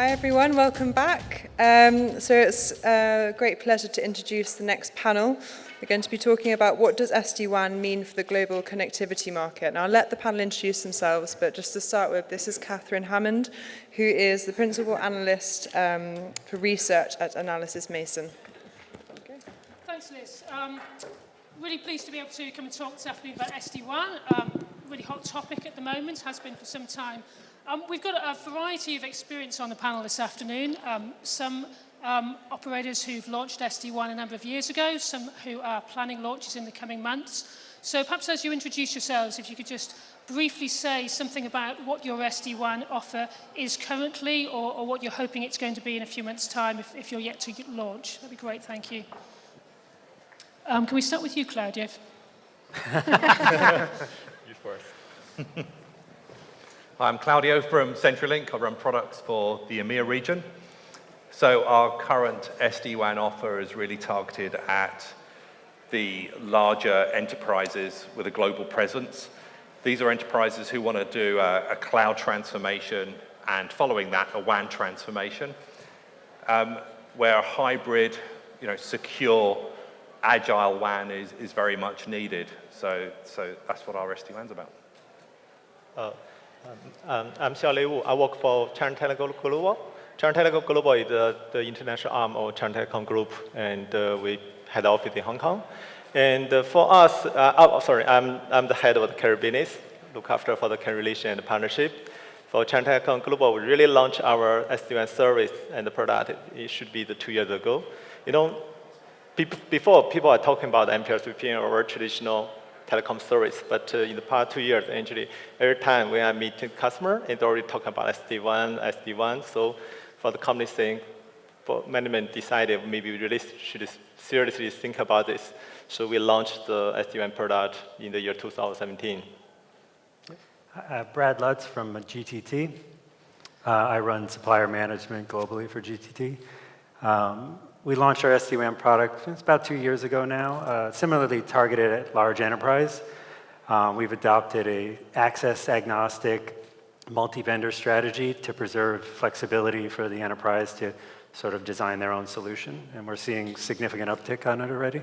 Hi everyone, welcome back. So it's a great pleasure to introduce the next panel. We're going to be talking about what does SD-WAN mean for the global connectivity market. Now I'll let the panel introduce themselves, but just to start with, this is Catherine Hammond, who is the Principal Analyst for Research at Analysis Mason. Okay. Thanks, Liz. Really pleased to be able to come and talk this afternoon about SD-WAN. Really hot topic at the moment, has been for some time. We've got a variety of experience on the panel this afternoon. Some operators who've launched SD-WAN a number of years ago, some who are planning launches in the coming months. So perhaps as you introduce yourselves, if you could just briefly say something about what your SD-WAN offer is currently or what you're hoping it's going to be in a few months' time if you're yet to launch. That'd be great, thank you. Can we start with you, Claudio? You first. Hi, I'm Claudio from CENTURYLINK. I run products for the EMEA region. So our current SD-WAN offer is really targeted at the larger enterprises with a global presence. These are enterprises who want to do a cloud transformation and following that, a WAN transformation, where a hybrid, secure, agile WAN is very much needed. So that's what our SD-WAN's about. I'm Xiaolei. I work for China Telecom Global. China Telecom Global is the international arm of China Telecom Group, and we head office in Hong Kong. And for us, I'm the head of the carrier business, look after for the carrier relation and partnership. For China Telecom Global, we really launched our SD-WAN service and the product. It should be 2 years ago. Before people are talking about MPLS VPN or traditional telecom service, but in the past 2 years, actually, every time when I meet a customer, it's already talking about SD-WAN. So for the company saying, management decided maybe we really should seriously think about this. So we launched the SD-WAN product in the year 2017. Brad Lutz from GTT. I run supplier management globally for GTT. We launched our SD-WAN product about 2 years ago now, similarly targeted at large enterprise. We've adopted a access agnostic multi-vendor strategy to preserve flexibility for the enterprise to sort of design their own solution, and we're seeing significant uptick on it already.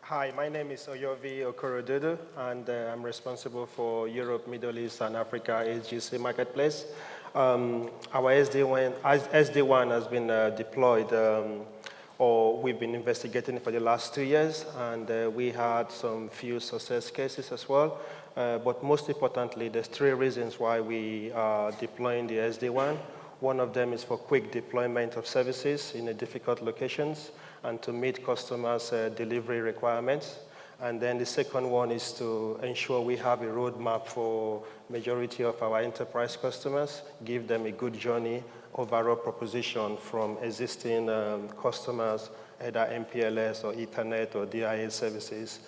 Hi, my name is Oyovwe Okorodudu, and I'm responsible for Europe, Middle East, and Africa HGC marketplace. Our SD-WAN has been deployed, or we've been investigating for the last 2 years, and we had some few success cases as well. But most importantly, there's 3 reasons why we are deploying the SD-WAN. One of them is for quick deployment of services in difficult locations and to meet customers' delivery requirements. And then the second one is to ensure we have a roadmap for majority of our enterprise customers, give them a good journey, overall proposition from existing customers, either MPLS or Ethernet or DIA services,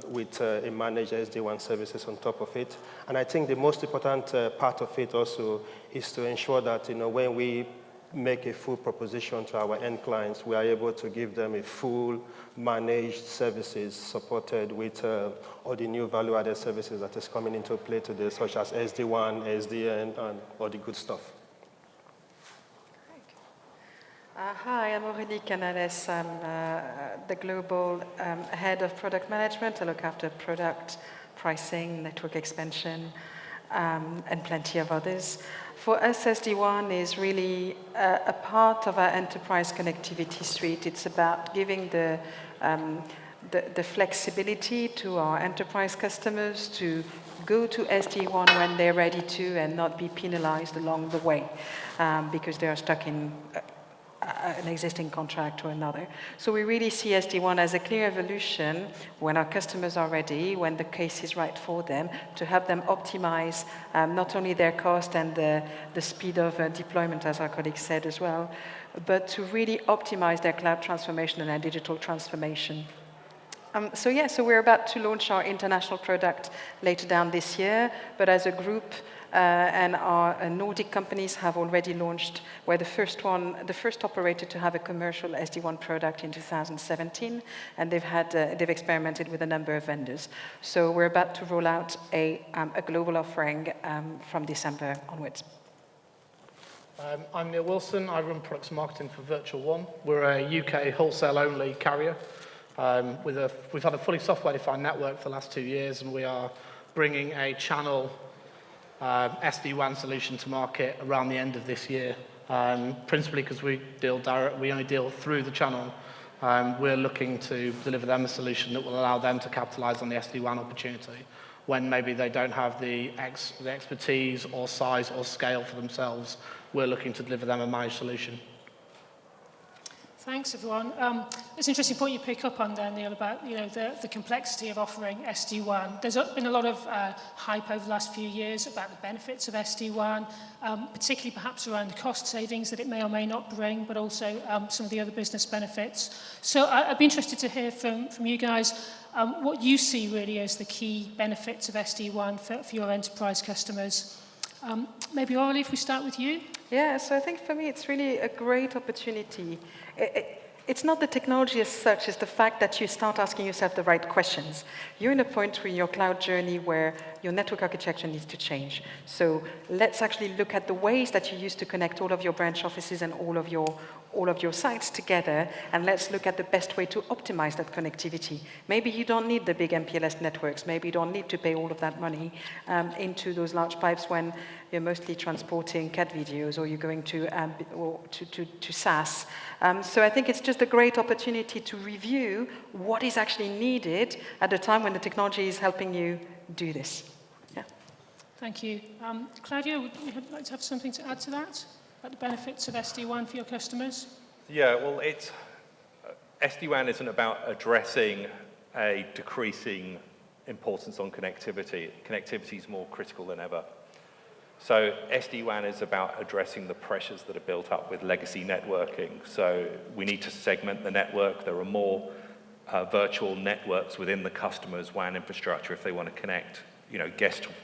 with a managed SD-WAN services on top of it. And I think the most important part of it also is to ensure that when we make a full proposition to our end clients, we are able to give them a full managed services supported with all the new value-added services that is coming into play today, such as SD-WAN, SDN, and all the good stuff. Hi, I'm Aurelie Canales. I'm the global head of product management. I look after product pricing, network expansion, and plenty of others. For us, SD-WAN is really a part of our enterprise connectivity suite. It's about giving the flexibility to our enterprise customers to go to SD-WAN when they're ready to and not be penalized along the way because they are stuck in an existing contract or another. So we really see SD-WAN as a clear evolution when our customers are ready, when the case is right for them, to help them optimize not only their cost and the speed of deployment, as our colleague said as well, but to really optimize their cloud transformation and their digital transformation. So we're about to launch our international product later down this year, but as a group, and our Nordic companies have already launched. We're the first operator to have a commercial SD-WAN product in 2017, and they've experimented with a number of vendors. So we're about to roll out a global offering from December onwards. I'm Neil Wilson. I run products and marketing for Virtual One. We're a UK wholesale-only carrier. We've had a fully software-defined network for the last 2 years, and we are bringing a channel SD-WAN solution to market around the end of this year. Principally because we only deal through the channel. We're looking to deliver them a solution that will allow them to capitalize on the SD-WAN opportunity when maybe they don't have the expertise or size or scale for themselves. We're looking to deliver them a managed solution. Thanks, everyone. It's an interesting point you pick up on there, Neil, about the complexity of offering SD-WAN. There's been a lot of hype over the last few years about the benefits of SD-WAN, particularly perhaps around the cost savings that it may or may not bring, but also some of the other business benefits. So I'd be interested to hear from you guys what you see really as the key benefits of SD-WAN for your enterprise customers. Maybe Aurelie, if we start with you. Yeah, so I think for me it's really a great opportunity. It's not the technology as such, it's the fact that you start asking yourself the right questions. You're in a point in your cloud journey where your network architecture needs to change. So let's actually look at the ways that you used to connect all of your branch offices and all of your sites together, and let's look at the best way to optimize that connectivity. Maybe you don't need the big MPLS networks. Maybe you don't need to pay all of that money into those large pipes when you're mostly transporting cat videos or you're going to SaaS. So I think it's just a great opportunity to review what is actually needed at the time when the technology is helping you do this. Yeah. Thank you. Claudio, would you like to have something to add to that, about the benefits of SD-WAN for your customers? Yeah, well, SD-WAN isn't about addressing a decreasing importance on connectivity. Connectivity is more critical than ever. So SD-WAN is about addressing the pressures that are built up with legacy networking. So we need to segment the network. There are more virtual networks within the customer's WAN infrastructure if they want to connect,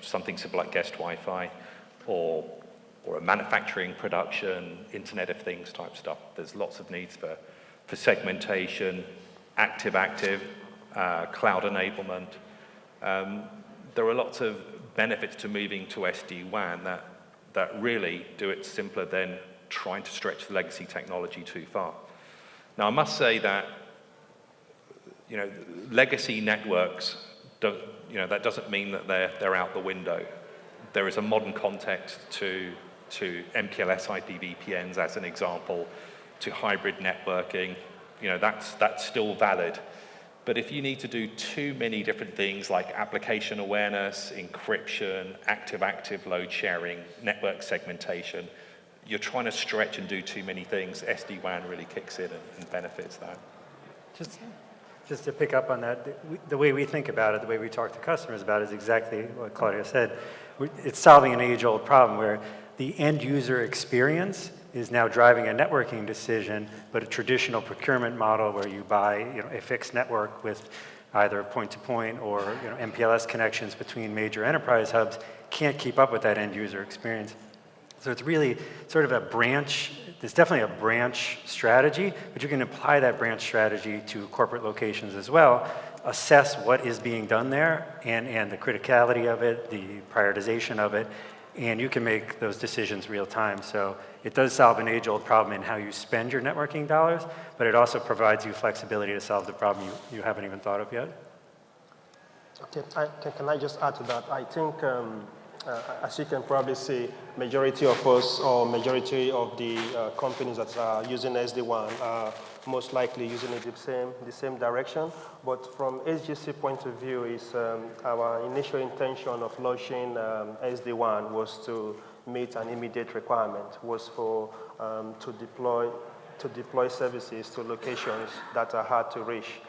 something simple like guest Wi-Fi or a manufacturing, production, Internet of Things type stuff. There's lots of needs for segmentation, active-active, cloud enablement. There are lots of benefits to moving to SD-WAN that really do it simpler than trying to stretch the legacy technology too far. Now, I must say that legacy networks that doesn't mean that they're out the window. There is a modern context to MPLS IP VPNs as an example, to hybrid networking. That's still valid. But if you need to do too many different things like application awareness, encryption, active-active load sharing, network segmentation, you're trying to stretch and do too many things. SD-WAN really kicks in and benefits that. Just to pick up on that, the way we think about it, the way we talk to customers about it is exactly what Claudio said. It's solving an age-old problem where the end-user experience is now driving a networking decision, but a traditional procurement model where you buy a fixed network with either point-to-point or MPLS connections between major enterprise hubs can't keep up with that end-user experience. So it's really sort of a branch. There's definitely a branch strategy, but you can apply that branch strategy to corporate locations as well, assess what is being done there and the criticality of it, the prioritization of it, and you can make those decisions real time. So it does solve an age-old problem in how you spend your networking dollars, but it also provides you flexibility to solve the problem you haven't even thought of yet. Okay, can I just add to that? I think, as you can probably see, majority of us or majority of the companies that are using SD-WAN are most likely using it the same direction. But from SGC point of view, is our initial intention of launching SD-WAN was to meet an immediate requirement, was for to deploy services to locations that are hard to reach,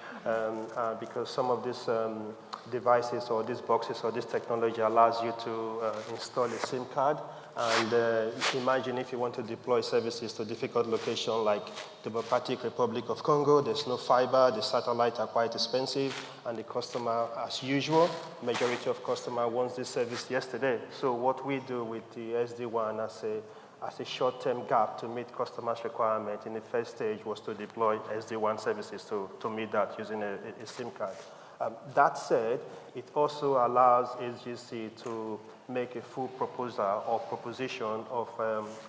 because some of these devices or these boxes or this technology allows you to install a SIM card. And imagine if you want to deploy services to difficult locations like the Democratic Republic of Congo, there's no fiber, the satellites are quite expensive, and the customer, as usual, majority of customer wants this service yesterday. So what we do with the SD-WAN as a short-term gap to meet customers' requirement in the first stage was to deploy SD-WAN services to meet that using a SIM card. That said, it also allows SGC to make a full proposal or proposition of,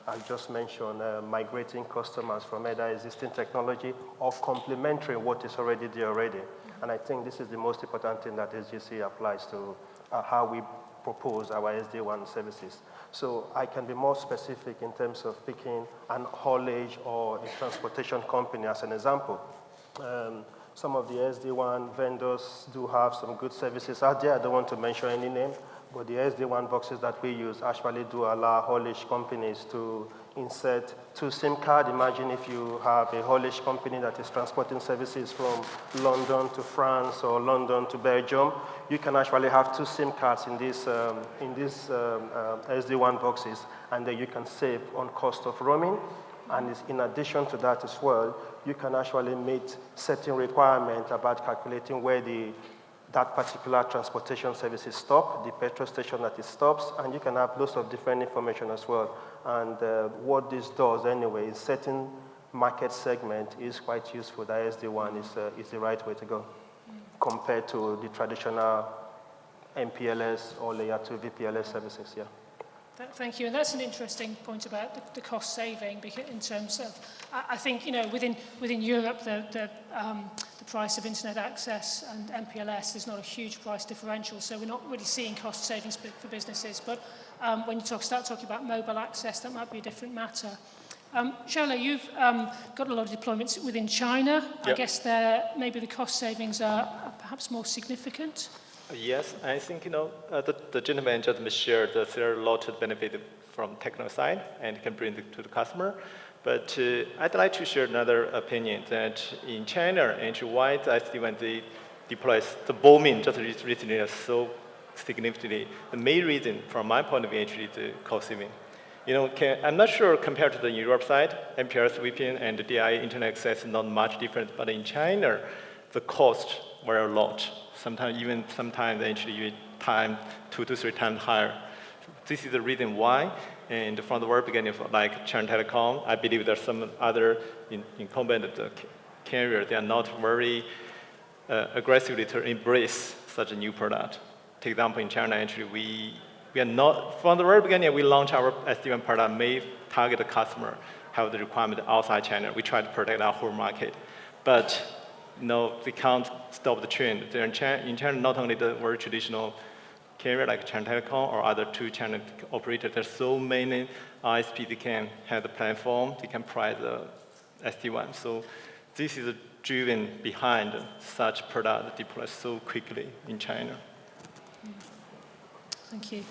I just mentioned, migrating customers from either existing technology or complementary what is already there already. And I think this is the most important thing that SGC applies to how we propose our SD-WAN services. So I can be more specific in terms of picking an haulage or a transportation company as an example. Some of the SD-WAN vendors do have some good services out there. I don't want to mention any name, but the SD-WAN boxes that we use actually do allow haulage companies to insert 2 SIM cards. Imagine if you have a haulage company that is transporting services from London to France or London to Belgium. You can actually have 2 SIM cards in these SD-WAN boxes, and then you can save on cost of roaming. And in addition to that as well, you can actually meet certain requirements about calculating where that particular transportation service is stopped, the petrol station that it stops, and you can have lots of different information as well. And what this does anyway, in certain market segment is quite useful. The SD-WAN is the right way to go compared to the traditional MPLS or layer 2 VPLS services, yeah. Thank you, and that's an interesting point about the cost saving, because in terms of, I think, within Europe, the price of internet access and MPLS, there's not a huge price differential, so we're not really seeing cost savings for businesses. But when you start talking about mobile access, that might be a different matter. Xiaolei, you've got a lot of deployments within China. Yep. I guess maybe the cost savings are perhaps more significant. Yes, I think, the gentleman just shared that there are a lot of benefit from technical side and can bring it to the customer. But I'd like to share another opinion that in China, actually, why the SD-WAN they deploy the booming just recently is so significantly. The main reason, from my point of view, actually, the cost saving. I'm not sure compared to the Europe side, MPLS VPN and the DI internet access is not much different. But in China, the cost were a lot. Sometimes actually time 2 to 3 times higher. This is the reason why. And from the very beginning, like China Telecom, I believe there's some other incumbent carrier. They are not very aggressively to embrace such a new product. Take example in China, actually, we are not, from the very beginning, we launched our SD-WAN product, may target the customer, have the requirement outside China. We try to protect our whole market. But they can't stop the trend. In China, not only the very traditional carrier like China Telecom or other 2 China operators, there's so many ISP they can have the platform, they can provide the SD-WAN. So this is driven behind such product deployed so quickly in China. Thank you.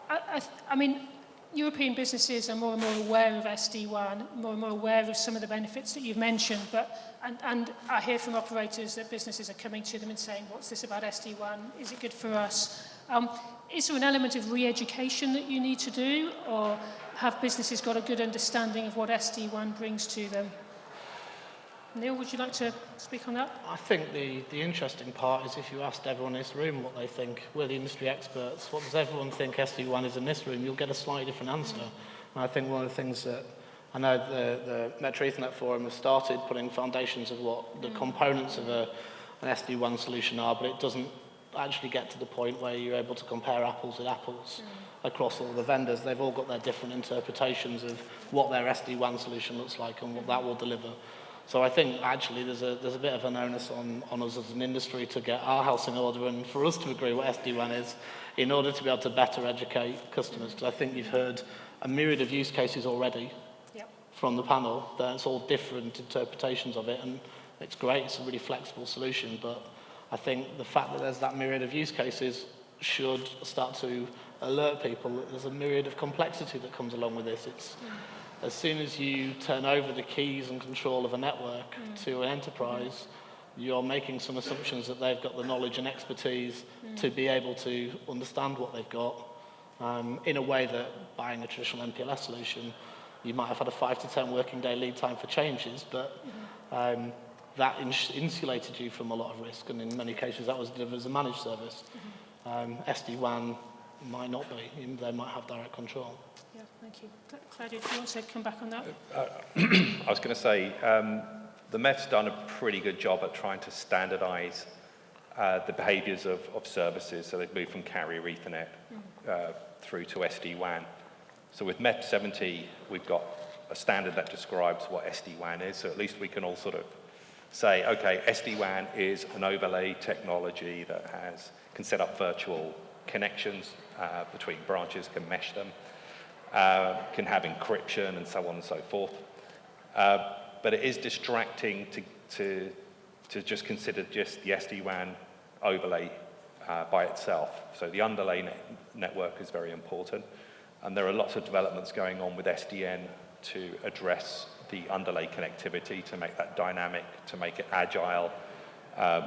I mean, European businesses are more and more aware of SD-WAN, more and more aware of some of the benefits that you've mentioned, and I hear from operators that businesses are coming to them and saying, what's this about SD-WAN? Is it good for us? Is there an element of re-education that you need to do, or have businesses got a good understanding of what SD-WAN brings to them? Neil, would you like to speak on that? I think the interesting part is if you asked everyone in this room what they think, we're the industry experts, what does everyone think SD-WAN is in this room, you'll get a slightly different answer. And I think one of the things that I know the Metro Ethernet Forum has started putting foundations of what the components of an SD-WAN solution are, but it doesn't actually get to the point where you're able to compare apples with apples across all the vendors. They've all got their different interpretations of what their SD-WAN solution looks like and what that will deliver. So I think actually there's a bit of an onus on us as an industry to get our house in order and for us to agree what SD-WAN is in order to be able to better educate customers. Because I think you've heard a myriad of use cases already from the panel. That's all different interpretations of it, and it's great. It's a really flexible solution. But I think the fact that there's that myriad of use cases should start to alert people that there's a myriad of complexity that comes along with this. It's as soon as you turn over the keys and control of a network to an enterprise, you're making some assumptions that they've got the knowledge and expertise to be able to understand what they've got in a way that buying a traditional MPLS solution, you might have had a 5 to 10 working day lead time for changes, but that insulated you from a lot of risk, and in many cases that was delivered as a managed service. SD-WAN might not be, they might have direct control. Yeah, thank you. Claudio, do you want to come back on that? I was going to say, the Met's done a pretty good job at trying to standardize the behaviors of services. So they've moved from carrier Ethernet through to SD-WAN. So with MEP 70, we've got a standard that describes what SD-WAN is. So at least we can all sort of say, okay, SD-WAN is an overlay technology that can set up virtual connections between branches, can mesh them, can have encryption and so on and so forth. But it is distracting to just consider just the SD-WAN overlay by itself. So the underlay network is very important. And there are lots of developments going on with SDN to address the underlay connectivity, to make that dynamic, to make it agile,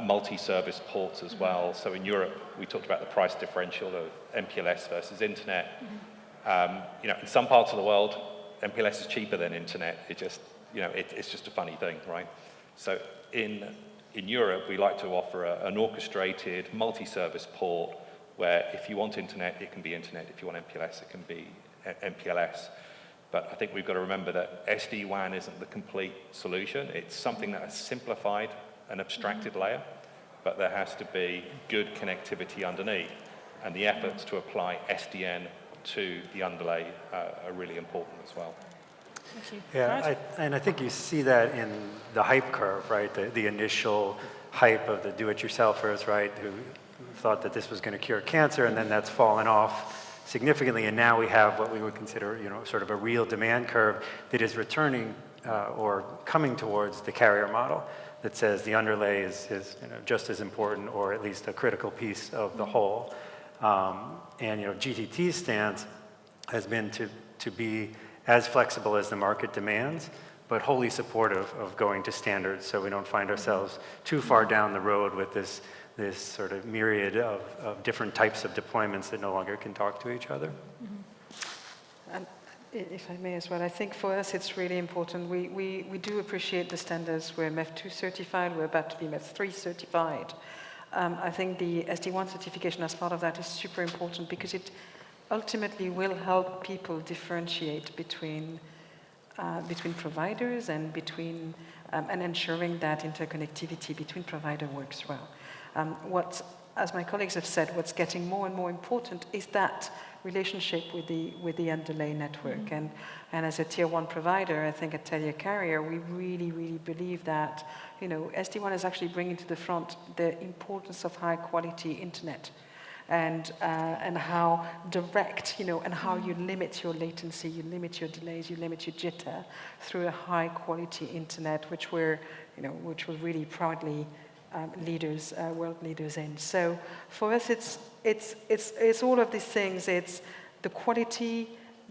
multi-service ports as well. So in Europe, we talked about the price differential of MPLS versus internet. You know, in some parts of the world, MPLS is cheaper than internet. It just, you know, it's just a funny thing, right? So in Europe, we like to offer an orchestrated multi-service port where if you want internet, it can be internet. If you want MPLS, it can be MPLS. But I think we've got to remember that SD-WAN isn't the complete solution. It's something that has simplified an abstracted layer, but there has to be good connectivity underneath. And the efforts to apply SDN to the underlay are really important as well. Thank you. Yeah, and I think you see that in the hype curve, right? The initial hype of the do-it-yourselfers, right? Who thought that this was going to cure cancer, and then that's fallen off significantly, and now we have what we would consider, you know, sort of a real demand curve that is returning or coming towards the carrier model that says the underlay is you know, just as important, or at least a critical piece of the whole. And you know, GTT's stance has been to be as flexible as the market demands, but wholly supportive of going to standards, so we don't find ourselves too far down the road with this sort of myriad of different types of deployments that no longer can talk to each other. And if I may as well, I think for us it's really important. We do appreciate the standards. We're MEF2 certified, we're about to be MEF3 certified. I think the SD-WAN certification as part of that is super important because it ultimately will help people differentiate between providers and and ensuring that interconnectivity between provider works well. As my colleagues have said, what's getting more and more important is that relationship with the underlay network. And as a tier 1 provider, I think at TELIA Carrier, we really, really believe that, you know, SD-WAN is actually bringing to the front the importance of high quality internet and how direct, you know, and how you limit your latency, you limit your delays, you limit your jitter through a high quality internet, which we're really proudly world leaders in. So for us, it's all of these things. It's the quality,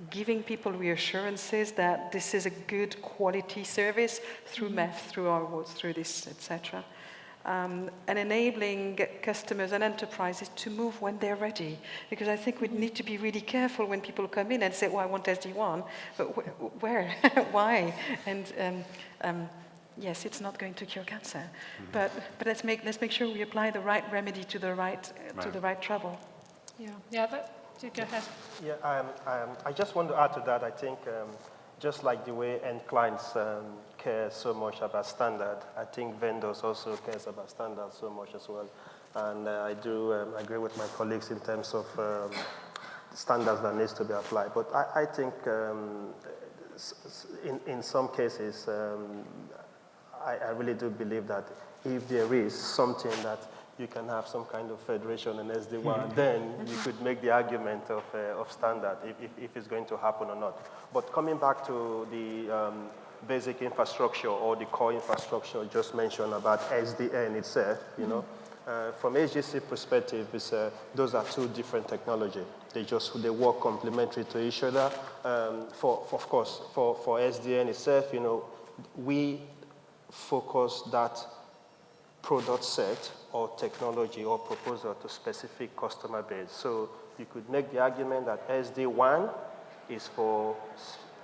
giving people reassurances that this is a good quality service through MEF, through our awards, through this, etc. And enabling customers and enterprises to move when they're ready. Because I think we need to be really careful when people come in and say, well, I want SD-WAN, but where? Why? And yes, it's not going to cure cancer, but let's make sure we apply the right remedy to the right trouble. Yeah. Go ahead. Yeah, I just want to add to that. I think just like the way end clients care so much about standard, I think vendors also cares about standard so much as well. And I do agree with my colleagues in terms of standards that needs to be applied. But I think in some cases. I really do believe that if there is something that you can have some kind of federation in SD-WAN, then you could make the argument of standard if it's going to happen or not. But coming back to the basic infrastructure or the core infrastructure just mentioned about SDN itself, you know, from HGC perspective, those are two different technologies. They work complementary to each other. Of course, for SDN itself, you know, we focus that product set or technology or proposal to specific customer base. So you could make the argument that SD-WAN is for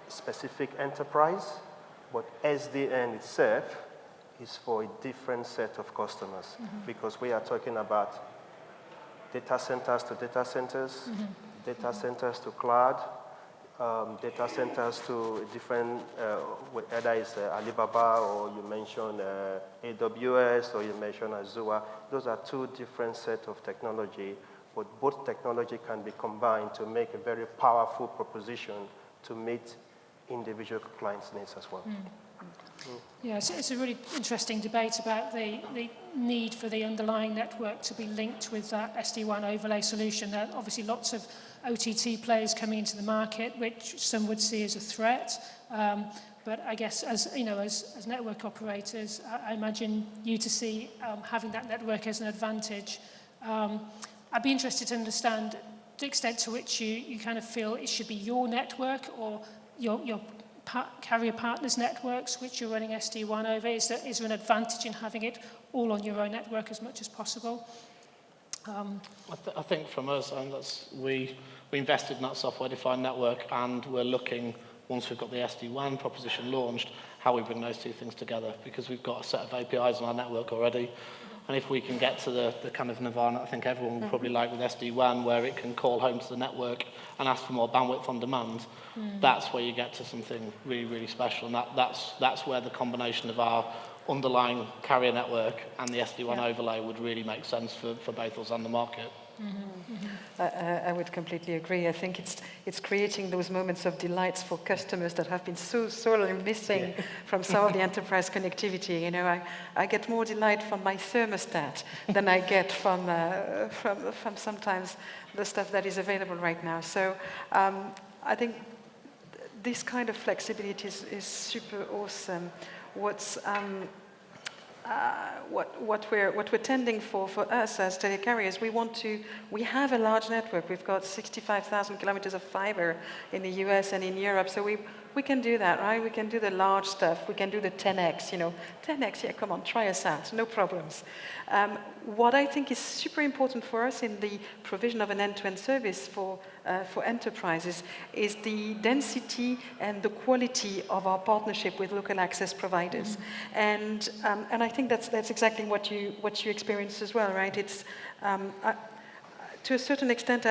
specific enterprise, but SDN itself is for a different set of customers because we are talking about data centers to data centers, data centers to cloud, data centers to different, whether it's Alibaba or you mentioned AWS or you mentioned Azure. Those are two different sets of technology, but both technology can be combined to make a very powerful proposition to meet individual clients' needs as well. Yeah, it's a really interesting debate about the need for the underlying network to be linked with that SD-WAN overlay solution. There are obviously lots of OTT players coming into the market, which some would see as a threat. But I guess as network operators, I imagine you to see having that network as an advantage. I'd be interested to understand the extent to which you kind of feel it should be your network or your carrier partners' networks, which you're running SD-WAN over. Is there an advantage in having it all on your own network as much as possible? I think from us, we invested in that software-defined network, and we're looking, once we've got the SD-WAN proposition launched, how we bring those two things together, because we've got a set of APIs on our network already. And if we can get to the kind of nirvana I think everyone will probably like with SD-WAN, where it can call home to the network and ask for more bandwidth on demand, that's where you get to something really, really special. And that's where the combination of our underlying carrier network and the SD-WAN overlay would really make sense for both us and the market. I would completely agree. I think it's creating those moments of delights for customers that have been so sorely missing from some of the enterprise connectivity. You know, I get more delight from my thermostat than I get from sometimes the stuff that is available right now. So I think this kind of flexibility is super awesome. What we're tending for us as telecarriers, we have a large network. We've got 65,000 kilometers of fiber in the US and in Europe, so we can do that, right? We can do the large stuff. We can do the 10x, 10x, yeah, come on, try us out, no problems. What I think is super important for us in the provision of an end-to-end service for enterprises is the density and the quality of our partnership with local access providers. And I think that's exactly what you experience as well, right? It's to a certain extent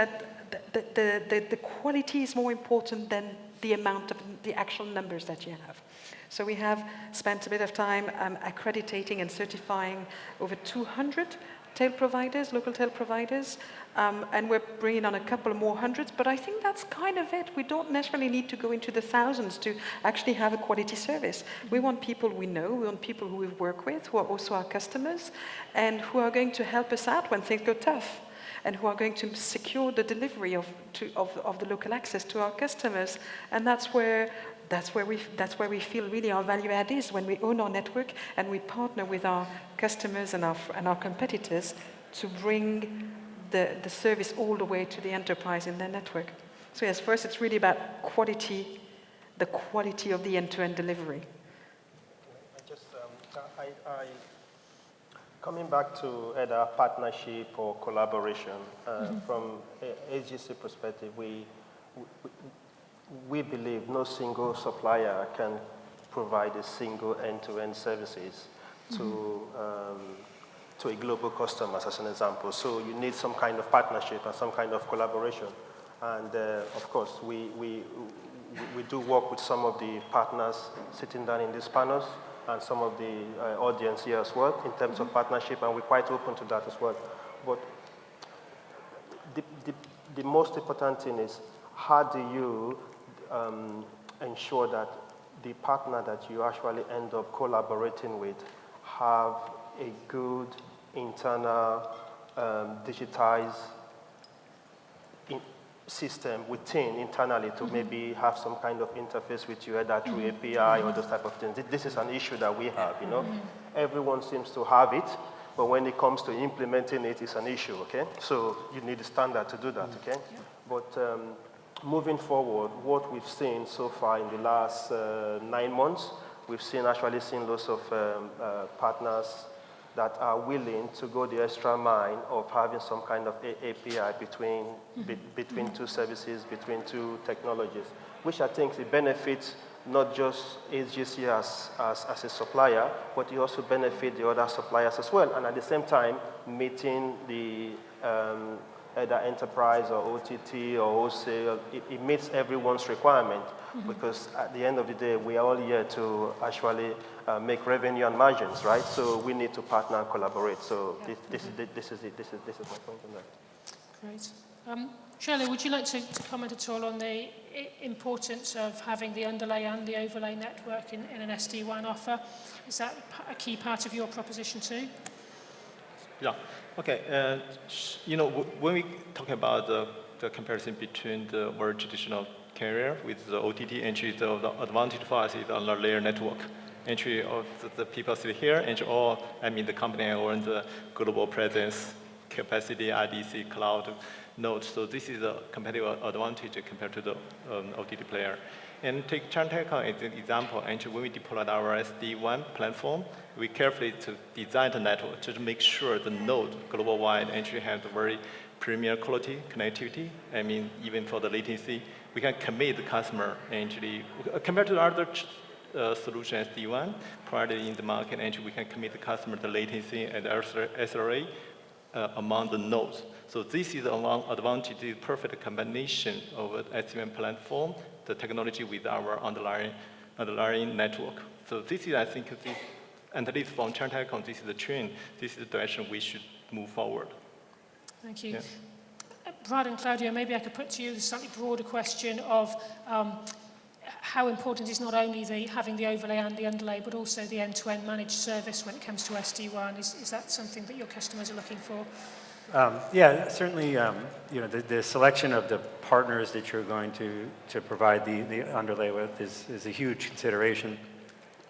the quality is more important than the amount of the actual numbers that you have. So we have spent a bit of time accrediting and certifying over 200 tail providers, local tail providers, and we're bringing on a couple more hundreds, but I think that's kind of it. We don't necessarily need to go into the thousands to actually have a quality service. We want people we know, we want people who we work with, who are also our customers, and who are going to help us out when things go tough, and who are going to secure the delivery of the local access to our customers. And that's where we feel really our value add is, when we own our network and we partner with our customers and our competitors to bring the service all the way to the enterprise in their network. So yes, first it's really about quality, the quality of the end-to-end delivery. Coming back to either partnership or collaboration, from HGC perspective, we believe no single supplier can provide a single end-to-end services to a global customers, as an example. So you need some kind of partnership and some kind of collaboration. And of course, we do work with some of the partners sitting down in these panels and some of the audience here as well in terms of partnership, and we're quite open to that as well. But the most important thing is, how do you ensure that the partner that you actually end up collaborating with have a good internal digitized system internally to maybe have some kind of interface with you, either through API or those type of things. This is an issue that we have, Everyone seems to have it, but when it comes to implementing it, it's an issue, okay? So you need a standard to do that, okay? But moving forward, what we've seen so far in the last 9 months, we've actually seen lots of partners that are willing to go the extra mile of having some kind of API between two services, between two technologies, which I think it benefits not just HGC as a supplier, but it also benefits the other suppliers as well, and at the same time meeting the either enterprise or OTT or wholesale, it meets everyone's requirement because at the end of the day, we are all here to actually make revenue and margins, right? So we need to partner and collaborate. So this is my point on that. Great. Xiaolei, would you like to comment at all on the importance of having the underlay and the overlay network in an SD-WAN offer? Is that a key part of your proposition too? Yeah. Okay. You know, when we talk about the comparison between the more traditional carrier with the OTT entry, the advantage for us is on the layer network. Entry of the people sit here, and all, I mean, the company owns the global presence, capacity, IDC, cloud, node. So this is a competitive advantage compared to the OTT player. And take China Telecom as an example. And when we deployed our SD-WAN platform, we carefully to design the network to make sure the node global-wide actually has a very premier quality connectivity. I mean, even for the latency, we can commit the customer actually, compared to other solution SD-WAN provided in the market, actually we can commit the customer the latency and SLA among the nodes. So this is one advantage, the perfect combination of SD-WAN platform, the technology with our underlying network. So this is, I think, and at least from China Telecom, this is the trend. This is the direction we should move forward. Thank you. Yeah. Brad and Claudio, maybe I could put to you the slightly broader question of how important is not only having the overlay and the underlay, but also the end-to-end managed service when it comes to SD-WAN. Is that something that your customers are looking for? Yeah, certainly, you know, the selection of the partners that you're going to provide the underlay with is a huge consideration.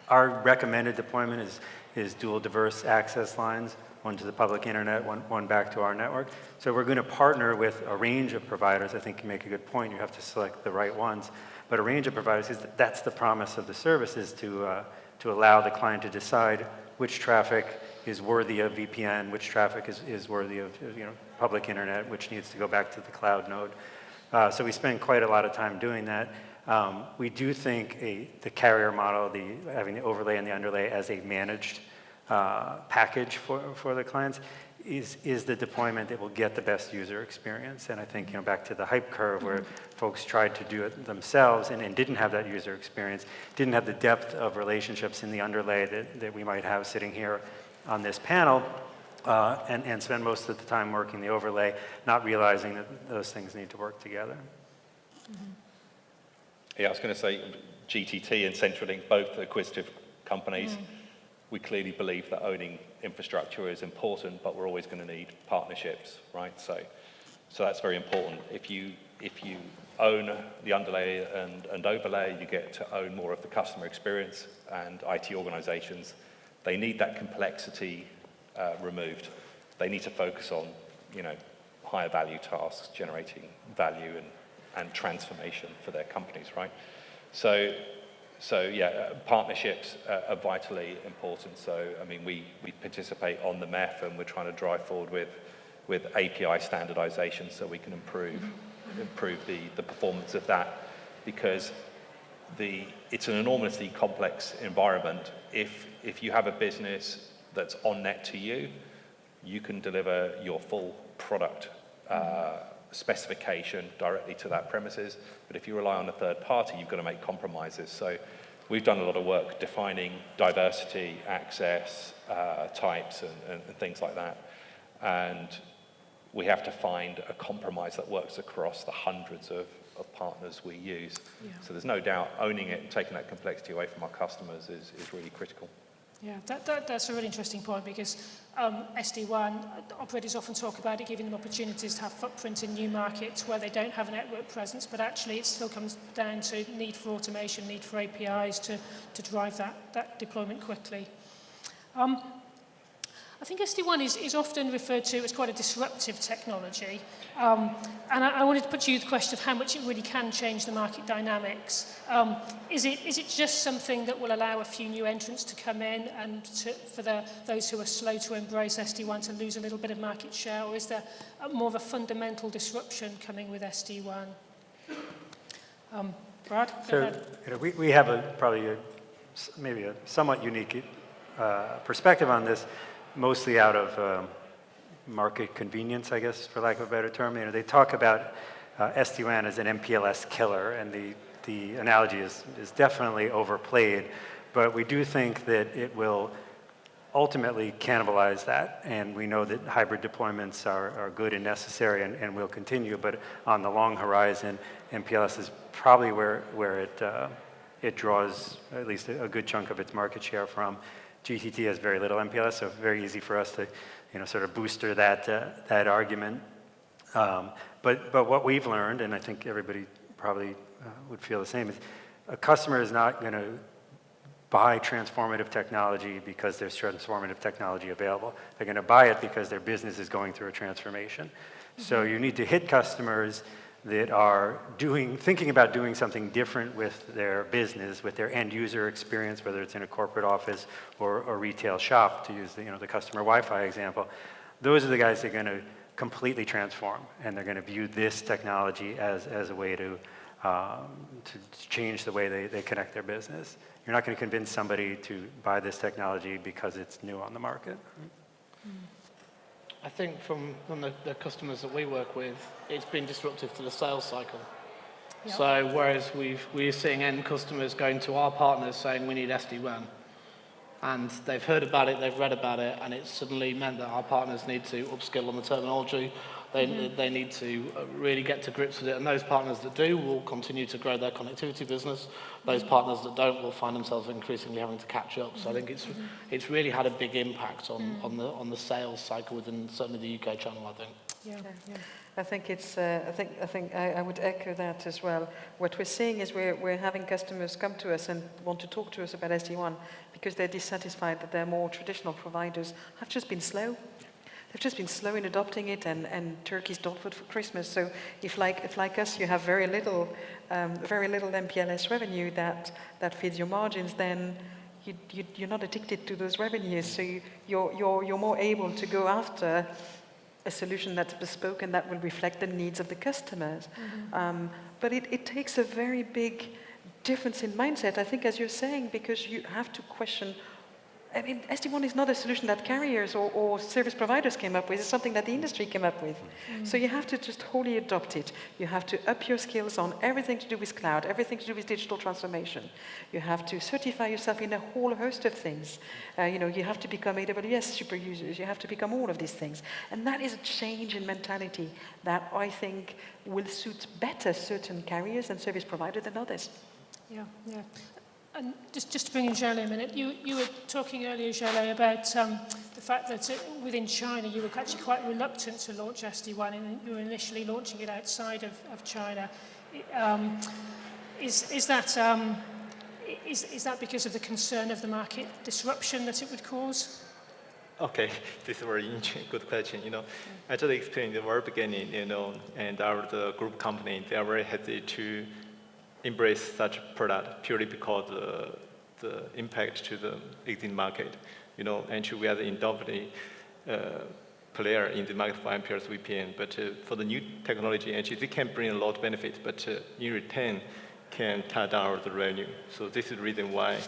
Our recommended deployment is dual diverse access lines, one to the public internet, one back to our network. So we're going to partner with a range of providers. I think you make a good point. You have to select the right ones. But a range of providers, that's the promise of the service, is to allow the client to decide which traffic is worthy of VPN, which traffic is worthy of public internet, which needs to go back to the cloud node. So we spend quite a lot of time doing that. We do think the carrier model, having the overlay and the underlay as a managed package for the clients is the deployment that will get the best user experience. And I think, back to the hype curve where folks tried to do it themselves and didn't have that user experience, didn't have the depth of relationships in the underlay that we might have sitting here on this panel, and spend most of the time working the overlay, not realizing that those things need to work together. Yeah, I was going to say GTT and CENTURYLINK, both acquisitive companies. We clearly believe that owning infrastructure is important, but we're always going to need partnerships, right? So that's very important. If you own the underlay and overlay, you get to own more of the customer experience, and IT organizations, they need that complexity removed. They need to focus on, higher value tasks, generating value and transformation for their companies, right? So yeah, partnerships are vitally important. So, I mean, we participate on the MEF, and we're trying to drive forward with API standardization so we can improve the performance of that, because it's an enormously complex environment. If you have a business that's on net to you, you can deliver your full product specification directly to that premises. But if you rely on a third party, you've got to make compromises. So we've done a lot of work defining diversity, access, types, and things like that. And we have to find a compromise that works across the hundreds of partners we use. Yeah. So there's no doubt owning it and taking that complexity away from our customers is really critical. Yeah, that's a really interesting point, because SD-WAN, operators often talk about it giving them opportunities to have footprint in new markets where they don't have a network presence, but actually it still comes down to need for automation, need for APIs to drive that deployment quickly. I think SD-WAN is often referred to as quite a disruptive technology. And I wanted to put to you the question of how much it really can change the market dynamics. Is it just something that will allow a few new entrants to come in and for those who are slow to embrace SD-WAN to lose a little bit of market share, or is there more of a fundamental disruption coming with SD-WAN? Brad, go ahead. We have probably maybe a somewhat unique perspective on this, mostly out of market convenience, I guess, for lack of a better term. You know, they talk about SD-WAN as an MPLS killer, and the analogy is definitely overplayed, but we do think that it will ultimately cannibalize that, and we know that hybrid deployments are good and necessary and will continue, but on the long horizon, MPLS is probably where it draws at least a good chunk of its market share from. GTT has very little MPLS, so very easy for us to, you know, sort of booster that argument. But what we've learned, and I think everybody probably would feel the same, is a customer is not going to buy transformative technology because there's transformative technology available. They're going to buy it because their business is going through a transformation. So you need to hit customers that are thinking about doing something different with their business, with their end user experience, whether it's in a corporate office or a retail shop, to use the customer Wi-Fi example. Those are the guys that are going to completely transform, and they're going to view this technology as a way to change the way they connect their business. You're not going to convince somebody to buy this technology because it's new on the market. I think from the customers that we work with, it's been disruptive to the sales cycle. Yep. So whereas we're seeing end customers going to our partners saying we need SD-WAN, and they've heard about it, they've read about it, and it's suddenly meant that our partners need to upskill on the terminology. They need to really get to grips with it, and those partners that do will continue to grow their connectivity business. Those partners that don't will find themselves increasingly having to catch up. So I think it's really had a big impact on the sales cycle within certainly the UK channel, I think. Yeah. I think I would echo that as well. What we're seeing is we're having customers come to us and want to talk to us about SD-WAN because they're dissatisfied that their more traditional providers have just been slow. They've just been slow in adopting it, and turkey's done for Christmas. So if like us, you have very little MPLS revenue that feeds your margins, then you're not addicted to those revenues. So you're more able to go after a solution that's bespoke and that will reflect the needs of the customers. But it takes a very big difference in mindset, I think, as you're saying, because you have to question. I mean, SD-WAN is not a solution that carriers or service providers came up with. It's something that the industry came up with. So you have to just wholly adopt it. You have to up your skills on everything to do with cloud, everything to do with digital transformation. You have to certify yourself in a whole host of things. You have to become AWS super users. You have to become all of these things. And that is a change in mentality that I think will suit better certain carriers and service providers than others. Yeah. And just to bring in Xiaolei a minute, you were talking earlier, Xiaolei, about the fact that within China you were actually quite reluctant to launch SD-WAN, and you were initially launching it outside of China. Is that because of the concern of the market disruption that it would cause? Okay, this is a very good question. I just explained in the very beginning, and the group company, they are very hesitant to embrace such product purely because the impact to the existing market. Actually we are the indomitable player in the market for MPLS VPN, but for the new technology, actually they can bring a lot of benefit, but in return can cut down the revenue. So this is the reason why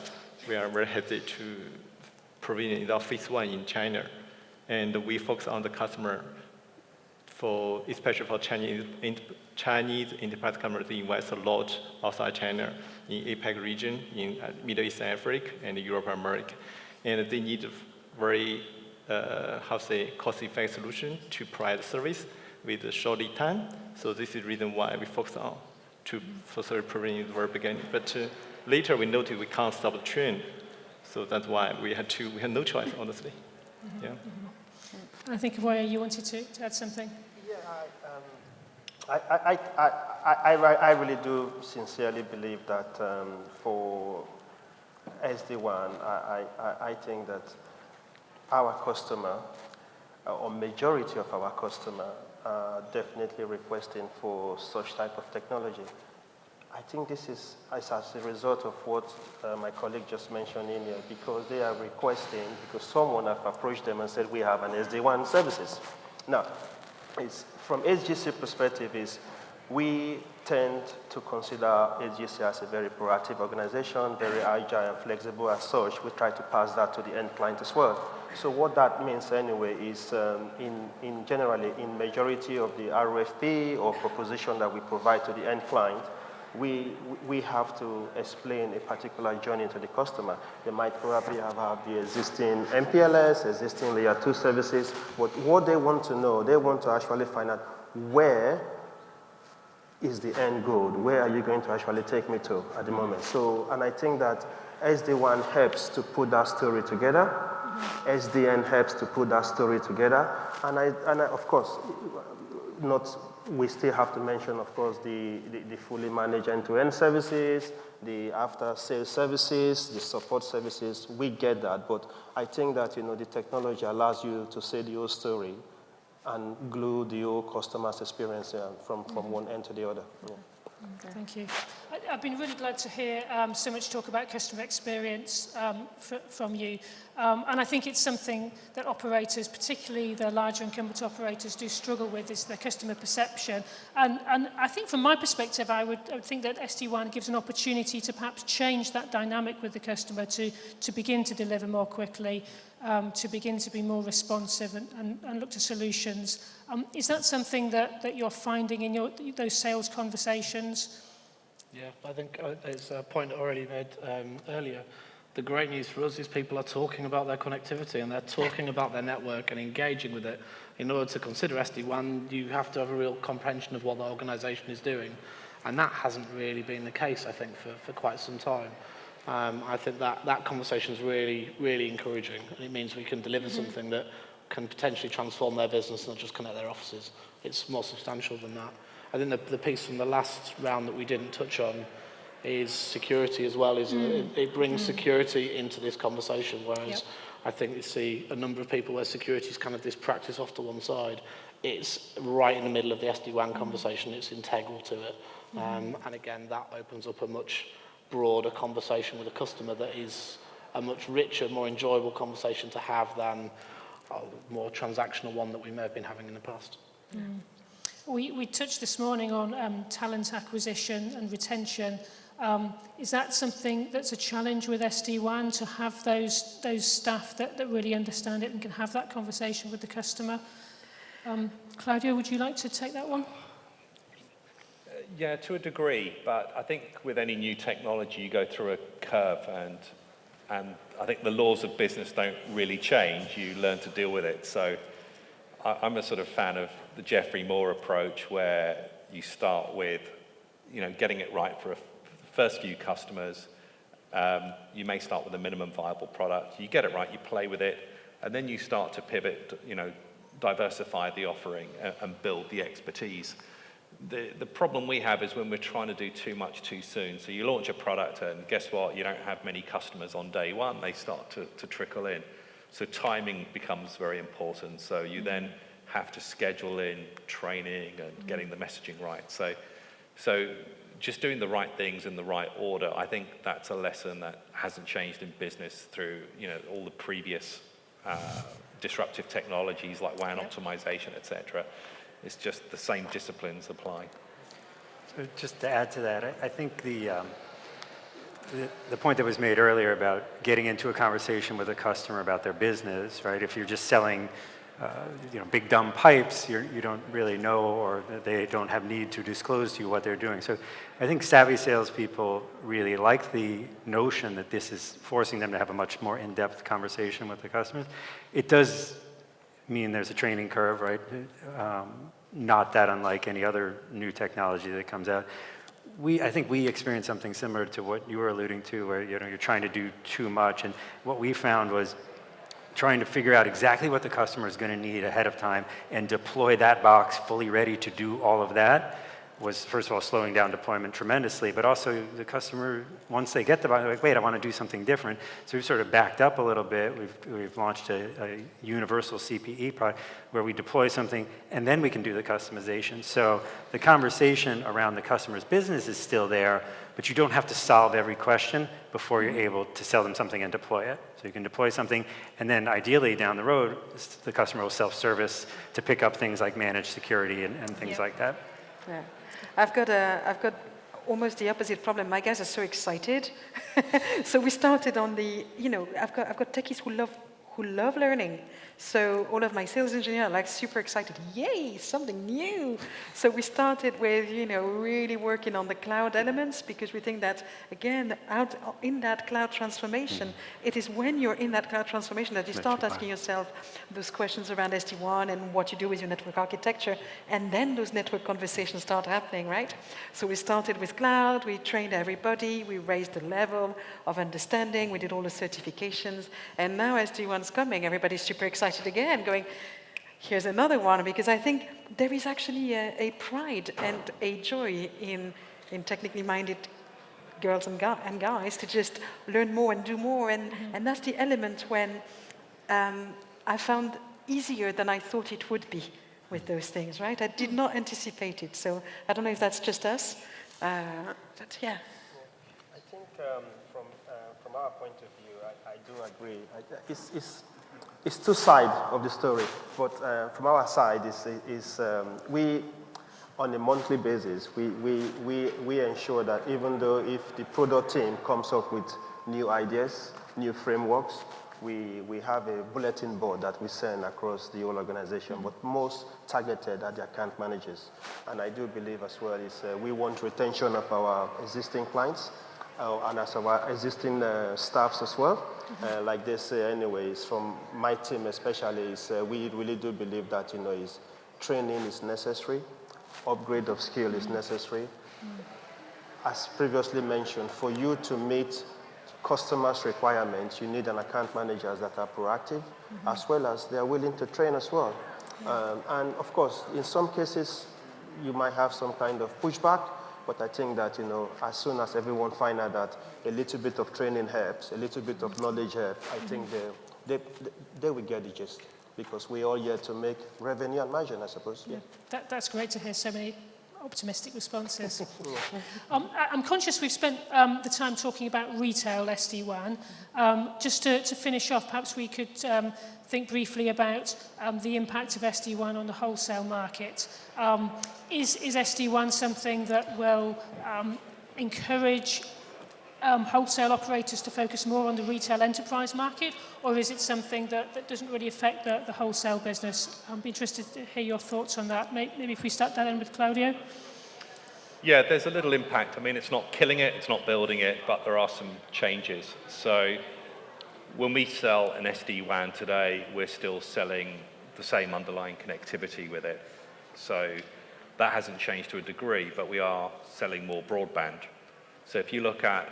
we are very hesitant to provide our phase one in China, and we focus on the customer especially for Chinese enterprise customers. They invest a lot outside China, in APAC region, in Middle East Africa, and Europe and America. And they need a very, cost-effective solution to provide service with a short lead time. So this is the reason why we focus on to providing in the very beginning. But later we noticed we can't stop the trend. So that's why we had no choice, honestly. Yeah. I think, Oyovwe, you wanted to add something? I really do sincerely believe that for SD-WAN, I think that our customer, or majority of our customer, are definitely requesting for such type of technology. I think this is as a result of what my colleague just mentioned in here, because they are requesting, because someone have approached them and said, we have an SD-WAN services. Now, from HGC perspective we tend to consider HGC as a very proactive organization, very agile and flexible as such. We try to pass that to the end client as well. So what that means anyway is generally in majority of the RFP or proposition that we provide to the end client, we have to explain a particular journey to the customer. They might probably have the existing MPLS, existing layer 2 services, but what they want to know, they want to actually find out where is the end goal, where are you going to actually take me to at the moment. So, and I think that SD-WAN helps to put that story together, SDN helps to put that story together, and I of course, we still have to mention, of course, the fully managed end-to-end services, the after-sales services, the support services. We get that, but I think that the technology allows you to say the whole story and glue the whole customer's experience from one end to the other. Yeah. Thank you. I've been really glad to hear so much talk about customer experience from you. And I think it's something that operators, particularly the larger incumbent operators, do struggle with, is their customer perception. And I think from my perspective, I would think that SD-WAN gives an opportunity to perhaps change that dynamic with the customer to begin to deliver more quickly, to begin to be more responsive and look to solutions. Is that something that you're finding in those sales conversations? Yeah, I think it's a point Aurelie made earlier. The great news for us is people are talking about their connectivity and they're talking about their network and engaging with it. In order to consider SD-WAN, you have to have a real comprehension of what the organisation is doing. And that hasn't really been the case, I think, for quite some time. I think that conversation is really, really encouraging. And it means we can deliver something that can potentially transform their business, not just connect their offices. It's more substantial than that. I think the piece from the last round that we didn't touch on is security as well. It brings security into this conversation, whereas I think you see a number of people where security is kind of this practice off to one side. It's right in the middle of the SD-WAN conversation. It's integral to it. And again, that opens up a much broader conversation with a customer that is a much richer, more enjoyable conversation to have than a more transactional one that we may have been having in the past. We touched this morning on talent acquisition and retention. Is that something that's a challenge with SD-WAN, to have those staff that really understand it and can have that conversation with the customer? Claudio, would you like to take that one? Yeah, to a degree, but I think with any new technology, you go through a curve, and I think the laws of business don't really change. You learn to deal with it. So I'm a sort of fan of the Geoffrey Moore approach, where you start with, getting it right for the first few customers. You may start with a minimum viable product. You get it right, you play with it, and then you start to pivot, diversify the offering and build the expertise. The problem we have is when we're trying to do too much too soon. So you launch a product and guess what? You don't have many customers on day one. They start to trickle in. So timing becomes very important. So you then have to schedule in training and getting the messaging right. So just doing the right things in the right order, I think that's a lesson that hasn't changed in business through all the previous disruptive technologies like WAN optimization, etc. It's just the same disciplines apply. So just to add to that, I think the point that was made earlier about getting into a conversation with a customer about their business, right? If you're just selling, big dumb pipes, you don't really know, or they don't have need to disclose to you what they're doing. So I think savvy salespeople really like the notion that this is forcing them to have a much more in-depth conversation with the customers. It does mean there's a training curve, right? Not that unlike any other new technology that comes out. I think we experienced something similar to what you were alluding to, where you're trying to do too much, and what we found was trying to figure out exactly what the customer is going to need ahead of time and deploy that box fully ready to do all of that was, first of all, slowing down deployment tremendously, but also the customer, once they get the box, they're like, wait, I want to do something different. So we've sort of backed up a little bit. We've launched a universal CPE product where we deploy something and then we can do the customization. So the conversation around the customer's business is still there, but you don't have to solve every question before you're able to sell them something and deploy it. So you can deploy something, and then ideally down the road, the customer will self-service to pick up things like managed security and things like that. Yeah. I've got almost the opposite problem. My guys are so excited. So we started on the, I've got techies who who love learning. So all of my sales engineers are like super excited. Yay, something new. So we started with, really working on the cloud elements because we think that, again, out in that cloud transformation, it is when you're in that cloud transformation that you start asking yourself those questions around SD-WAN and what you do with your network architecture, and then those network conversations start happening, right? So we started with cloud, we trained everybody, we raised the level of understanding, we did all the certifications, and now SD-WAN's coming, everybody's super excited again, going, here's another one, because I think there is actually a pride and a joy in technically minded girls and guys to just learn more and do more, and that's the element when I found easier than I thought it would be with those things, right? I did not anticipate it, so I don't know if that's just us, but yeah. I think from our point of view, I do agree. It's two sides of the story, but from our side, we, on a monthly basis, we ensure that even though if the product team comes up with new ideas, new frameworks, we have a bulletin board that we send across the whole organization, but most targeted at the account managers. And I do believe as well we want retention of our existing clients and as our existing staffs as well. Like they say anyways, from my team especially, we really do believe that, training is necessary, upgrade of skill is necessary. As previously mentioned, for you to meet customers' requirements, you need an account managers that are proactive, as well as they are willing to train as well. And of course, in some cases, you might have some kind of pushback, but I think that, as soon as everyone finds out that a little bit of training helps, a little bit of knowledge helps, I think they will get the gist, because we're all here to make revenue and margin, I suppose. Yeah. That's great to hear so many optimistic responses. I'm conscious we've spent the time talking about retail SD-WAN. Just to finish off, perhaps we could think briefly about the impact of SD-WAN on the wholesale market. Is SD-WAN something that will encourage wholesale operators to focus more on the retail enterprise market, or is it something that doesn't really affect the wholesale business? I'd be interested to hear your thoughts on that. Maybe if we start that in with Claudio. Yeah, there's a little impact. I mean, it's not killing it, it's not building it, but there are some changes. So when we sell an SD-WAN today, we're still selling the same underlying connectivity with it. So that hasn't changed to a degree, but we are selling more broadband. So if you look at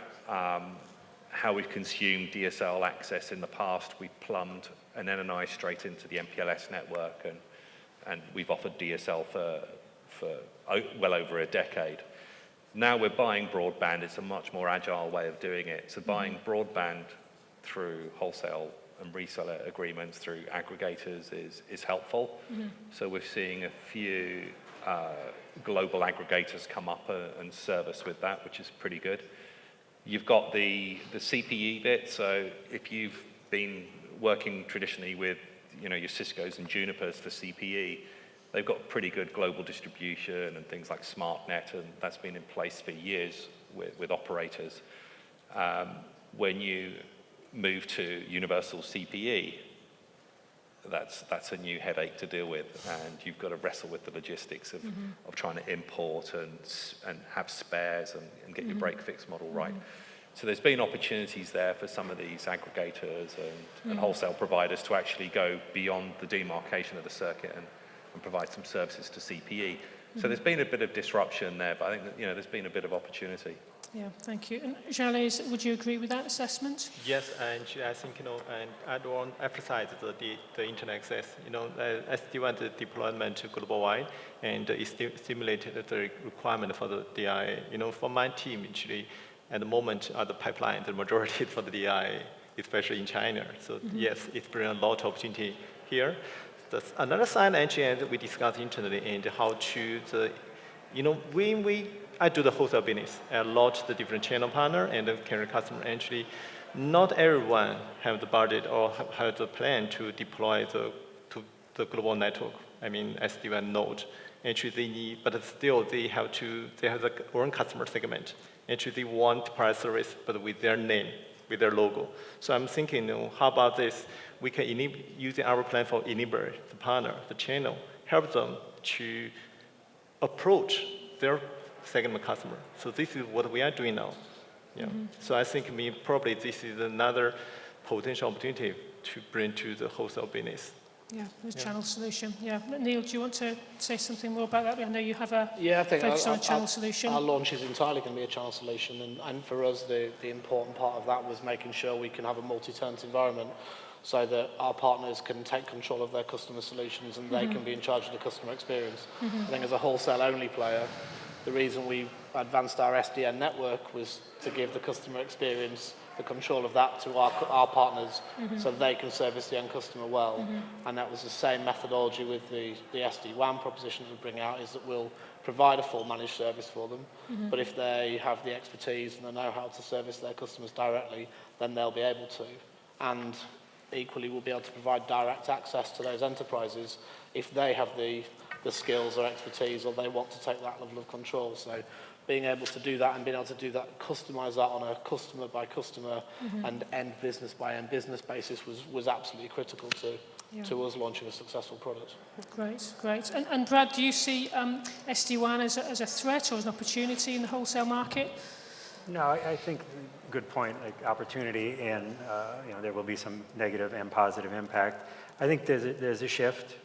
how we've consumed DSL access in the past, we plumbed an NNI straight into the MPLS network, and we've offered DSL for well over a decade. Now we're buying broadband. It's a much more agile way of doing it. So buying broadband through wholesale and reseller agreements through aggregators is helpful. So we're seeing a few global aggregators come up and service with that, which is pretty good. You've got the CPE bit, so if you've been working traditionally with your Ciscos and Junipers for CPE, they've got pretty good global distribution and things like SmartNet, and that's been in place for years with operators. When you move to universal CPE, that's a new headache to deal with, and you've got to wrestle with the logistics of trying to import and have spares and get your break fix model right. So there's been opportunities there for some of these aggregators and wholesale providers to actually go beyond the demarcation of the circuit and provide some services to CPE. So there's been a bit of disruption there, but I think that, there's been a bit of opportunity. Yeah, thank you. And Xiaolei, would you agree with that assessment? Yes, and I think, and I want to emphasize the internet access. SD-WAN deployment global-wide, and it stimulated the requirement for the DI. For my team, actually, at the moment, the pipeline, the majority for the DI, especially in China. So yes, it's bringing a lot of opportunity here. Another side, actually, and we discussed internally, and how to when I do the wholesale business, a lot of the different channel partner and the carrier customer. Actually, not everyone have the budget or have the plan to deploy the global network. I mean, SD-WAN node. Actually, they need, but still they have their own customer segment. Actually, they want price service, but with their name. with their logo. So I'm thinking, how about this? We can using our platform enable the partner, the channel, help them to approach their segment customer. So this is what we are doing now. Yeah. So I think probably this is another potential opportunity to bring to the wholesale business. Yeah, the channel solution. Yeah, Neil, do you want to say something more about that? I know you have a I think focus on a channel solution. Our launch is entirely going to be a channel solution, and for us, the important part of that was making sure we can have a multi-tenant environment so that our partners can take control of their customer solutions and they can be in charge of the customer experience. I think as a wholesale-only player, the reason we advanced our SDN network was to give the customer experience the control of that to our partners so they can service the end customer well. And that was the same methodology with the SD-WAN proposition that we bring out, is that we'll provide a full managed service for them. But if they have the expertise and they know how to service their customers directly, then they'll be able to. And equally, we'll be able to provide direct access to those enterprises if they have the skills or expertise or they want to take that level of control. So being able to do that and being able to do that, customize that on a customer by customer and end business by end business basis was absolutely critical to us launching a successful product. Great, great. And Brad, do you see SD-WAN as a threat or as an opportunity in the wholesale market? No, I think good point, like opportunity, and there will be some negative and positive impact. I think there's a shift.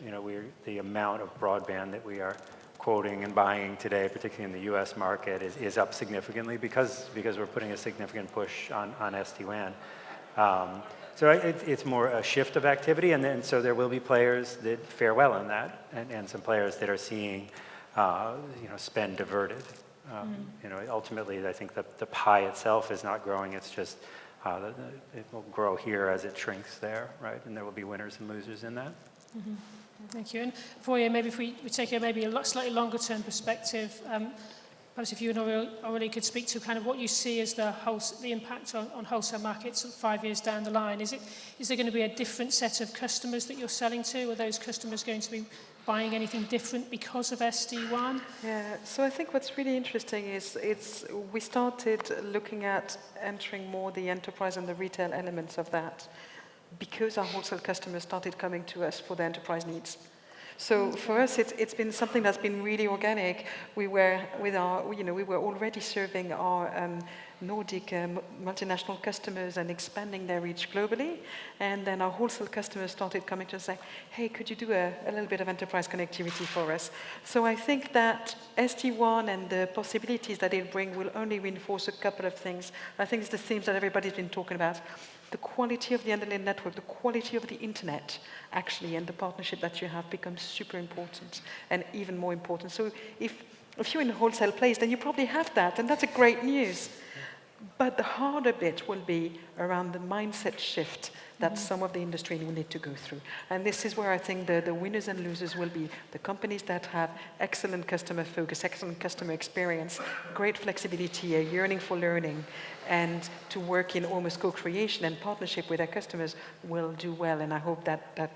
The amount of broadband that we are quoting and buying today, particularly in the U.S. market, is up significantly because we're putting a significant push on SD-WAN. So it's more a shift of activity, and then so there will be players that fare well in that, and some players that are seeing spend diverted. Ultimately, I think that the pie itself is not growing. It's just it will grow here as it shrinks there, right? And there will be winners and losers in that. Thank you. And for you, maybe if we take a slightly longer term perspective, perhaps if you and Aurelie could speak to kind of what you see as the impact on wholesale markets 5 years down the line. Is there going to be a different set of customers that you're selling to? Are those customers going to be buying anything different because of SD-WAN? Yeah, so I think what's really interesting is we started looking at entering more the enterprise and the retail elements of that because our wholesale customers started coming to us for their enterprise needs. So for us, it's been something that's been really organic. We were already serving our Nordic multinational customers and expanding their reach globally. And then our wholesale customers started coming to us saying, hey, could you do a little bit of enterprise connectivity for us? So I think that SD-WAN and the possibilities that it brings will only reinforce a couple of things. I think it's the themes that everybody's been talking about. The quality of the underlying network, the quality of the internet, actually, and the partnership that you have becomes super important and even more important. So if you're in a wholesale place, then you probably have that, and that's a great news. But the harder bit will be around the mindset shift that some of the industry will need to go through. And this is where I think the winners and losers will be the companies that have excellent customer focus, excellent customer experience, great flexibility, a yearning for learning, and to work in almost co-creation and partnership with their customers will do well. And I hope that I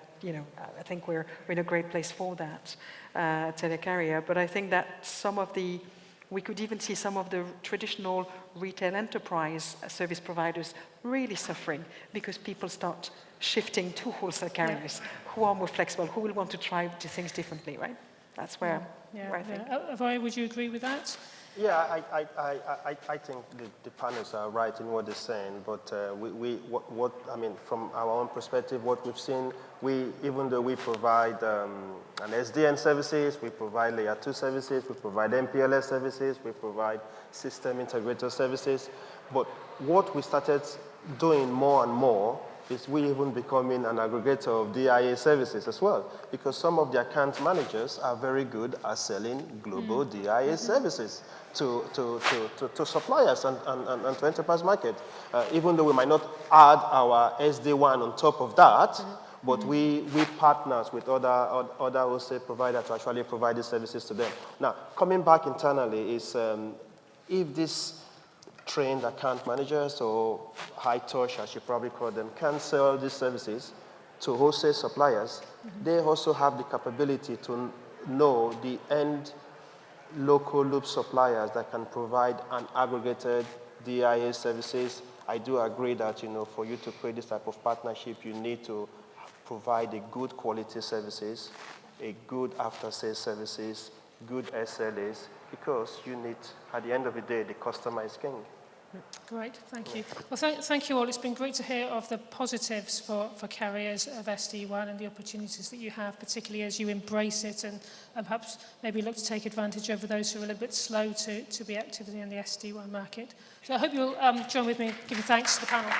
think we're in a great place for that, Telecarrier. But I think that we could even see some of the traditional retail enterprise service providers really suffering because people start shifting to wholesale carriers who are more flexible, who will want to try do things differently, right? That's where I think. Oyovwe, would you agree with that? Yeah, I think the panelists are right in what they're saying, but from our own perspective, what we've seen, even though we provide an SDN services, we provide layer 2 services, we provide MPLS services, we provide system integrator services, but what we started doing more and more is we even becoming an aggregator of DIA services as well, because some of the account managers are very good at selling global DIA services to suppliers and to enterprise market. Even though we might not add our SD-WAN on top of that, but we partners with other wholesale providers to actually provide these services to them. Now, coming back internally is if this trained account managers or high touch, as you probably call them, can sell these services to wholesale suppliers, they also have the capability to know the end local loop suppliers that can provide an aggregated DIA services I do agree that, for you to create this type of partnership, you need to provide a good quality services, a good after-sales services, good SLAs, because you need, at the end of the day, the customer is king. Great, thank you. Well, thank you all. It's been great to hear of the positives for carriers of SD-WAN and the opportunities that you have, particularly as you embrace it and perhaps maybe look to take advantage over those who are a little bit slow to be active in the SD-WAN market. So I hope you'll join with me giving thanks to the panel.